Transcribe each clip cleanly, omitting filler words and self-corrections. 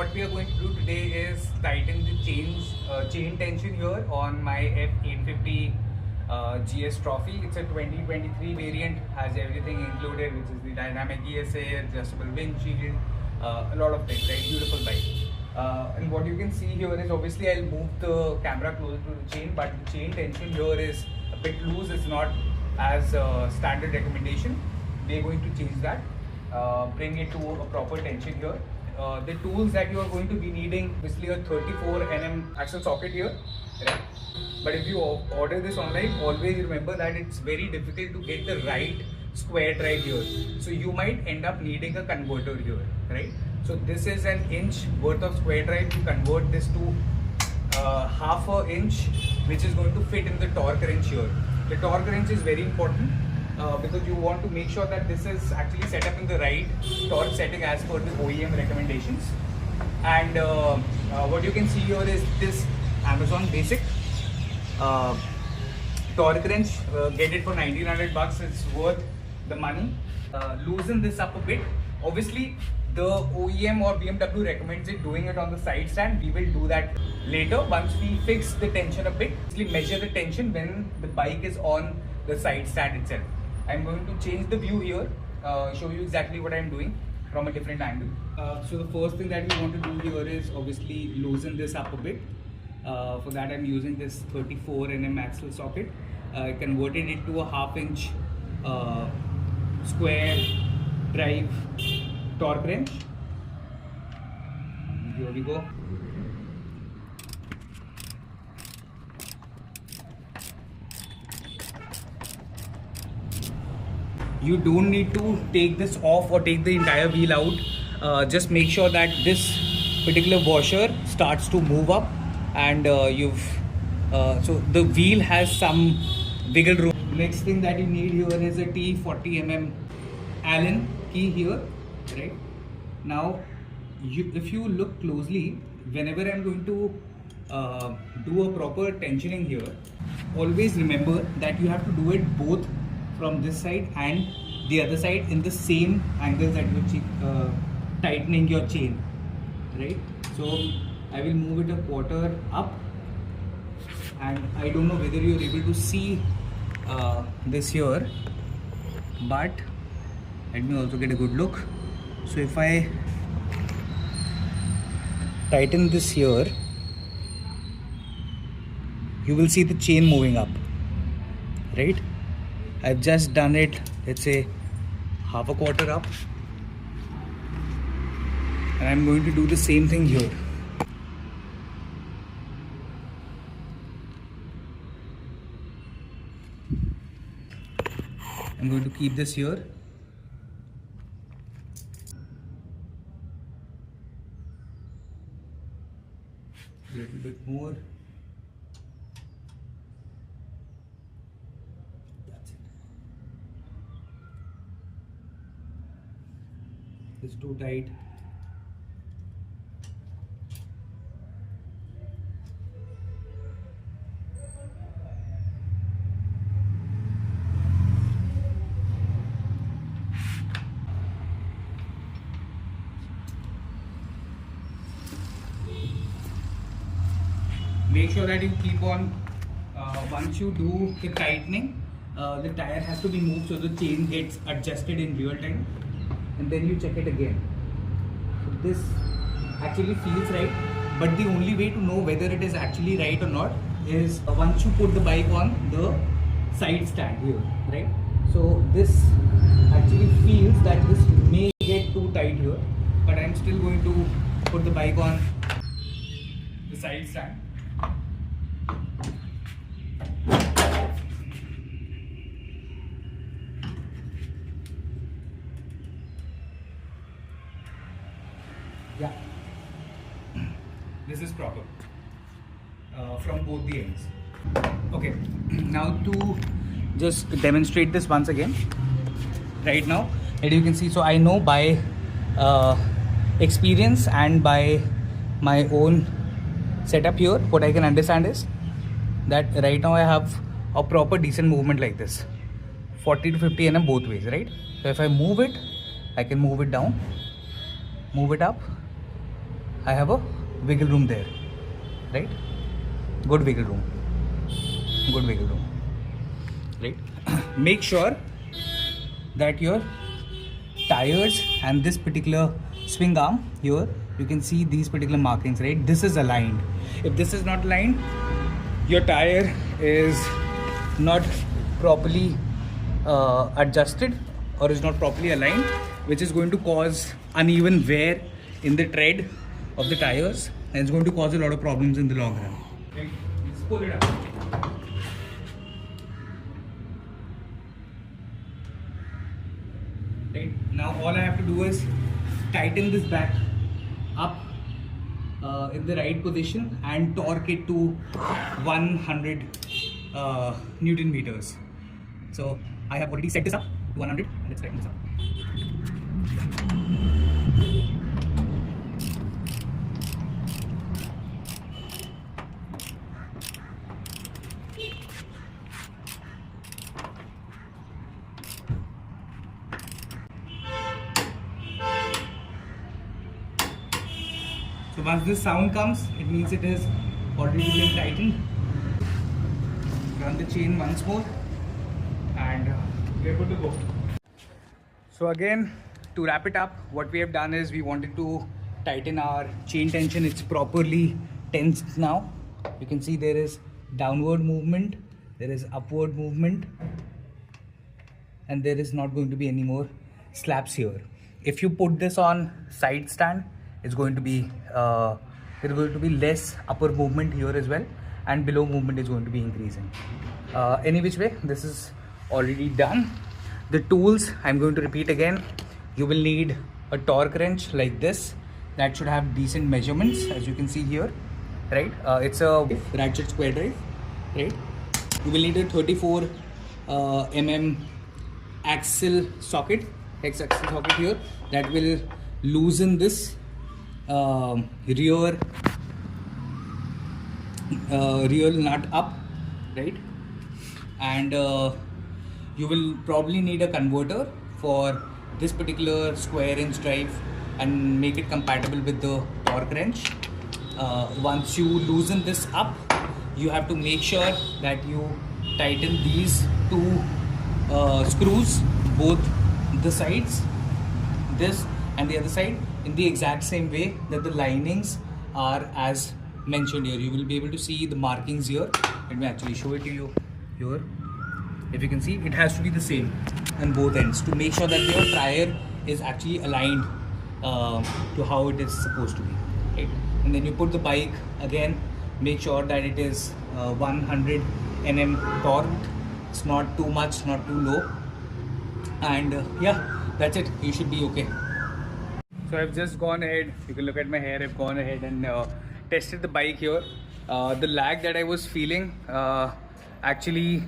what we are going to do today is tighten the chain tension here on my F850 GSTrophy. It's a 2023 variant, has everything included, which is the dynamic GSA, adjustable windshield, a lot of things, right? Beautiful bike. And what you can see here is, obviously I'll move the camera closer to the chain, but the chain tension here is a bit loose. It's not as standard recommendation. We're going to change that, bring it to a proper tension here. The tools that you are going to be needing, obviously a 34 Nm axle socket here, right? But if you order this online, always remember that it's very difficult to get the right square drive here. So you might end up needing a converter here, right? So this is an inch worth of square drive. To convert this to half an inch, which is going to fit in the torque wrench here. The torque wrench is very important because you want to make sure that this is actually set up in the right torque setting as per the OEM recommendations. And what you can see here is this Amazon basic torque wrench. Get it for 1900 bucks. It's worth the money. Loosen this up a bit. Obviously the OEM or BMW recommends it doing it on the side stand. We will do that later once we fix the tension a bit. Actually measure the tension when the bike is on the side stand itself. I'm going to change the view here, show you exactly what I'm doing from a different angle. So the first thing that we want to do here is obviously loosen this up a bit. For that I'm using this 34 Nm axle socket. I converted it to a half-inch square drive torque wrench. Here we go. You don't need to take this off or take the entire wheel out. Just make sure that this particular washer starts to move up, and so the wheel has some wiggle room. Next thing that you need here is a T40 mm Allen key here, right? Now if you look closely, whenever I'm going to do a proper tensioning here, always remember that you have to do it both from this side and the other side in the same angle that you're tightening your chain, right? So I will move it a quarter up, and I don't know whether you're able to see this here, but let me also get a good look. So if I tighten this here, you will see the chain moving up, right? I've just done it, let's say half a quarter up, and I'm going to do the same thing here. I'm going to keep this here. A little bit more. That's it. It's too tight. Make sure that you keep on, once you do the tightening, the tire has to be moved so the chain gets adjusted in real time, and then you check it again. So this actually feels right, but the only way to know whether it is actually right or not is once you put the bike on the side stand here, right? So this actually feels that this may get too tight here, but I'm still going to put the bike on the side stand. Yeah, this is proper from both the ends. Okay, now to just demonstrate this once again. Right now, as you can see, so I know by experience and by my own setup here, what I can understand is that right now I have a proper decent movement like this, 40 to 50 Nm both ways, right? So if I move it, I can move it down, move it up, I have a wiggle room there, right? Good wiggle room, right? Make sure that your tires and this particular swing arm here, you can see these particular markings, right? This is aligned. If this is not aligned, your tire is not properly adjusted or is not properly aligned, which is going to cause uneven wear in the tread of the tires, and it's going to cause a lot of problems in the long run. Okay, let's pull it up. Right, now all I have to do is tighten this back up in the right position and torque it to 100 Newton meters. So I have already set this up to 100. Let's tighten this up. So once this sound comes, it means it is already been tightened. Run the chain once more and we're good to go. So again, to wrap it up, what we have done is we wanted to tighten our chain tension. It's properly tensed now. You can see there is downward movement, there is upward movement, and there is not going to be any more slaps here. If you put this on side stand, it's going to be less upper movement here as well, and below movement is going to be increasing. Any which way, this is already done. The tools, I'm going to repeat again. You will need a torque wrench like this that should have decent measurements, as you can see here, right? It's a ratchet square drive, right? You will need a 34 mm axle socket, X-axle socket here, that will loosen this rear nut up, right? And you will probably need a converter for this particular square inch drive and make it compatible with the torque wrench. Once you loosen this up, you have to make sure that you tighten these two screws, both the sides, this and the other side, in the exact same way that the linings are as mentioned here. You will be able to see the markings here. Let me actually show it to you here. If you can see, it has to be the same on both ends to make sure that your tire is actually aligned to how it is supposed to be, right? And then you put the bike again, make sure that it is 100 Nm torqued. It's not too much, not too low, and yeah, that's it. You should be okay. So I've just gone ahead, you can look at my hair, I've gone ahead and tested the bike here. The lag that I was feeling actually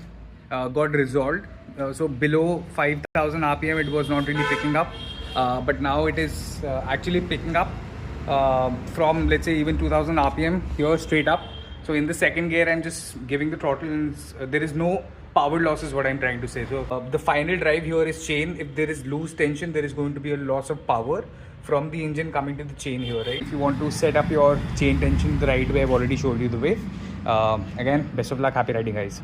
got resolved. So below 5000 RPM it was not really picking up, but now it is actually picking up from, let's say, even 2000 RPM here straight up. So in the second gear I'm just giving the throttle and there is no power loss is what I'm trying to say. So the final drive here is chain. If there is loose tension, there is going to be a loss of power from the engine coming to the chain here, right? If you want to set up your chain tension the right way, I've already showed you the way. Again, best of luck, happy riding guys.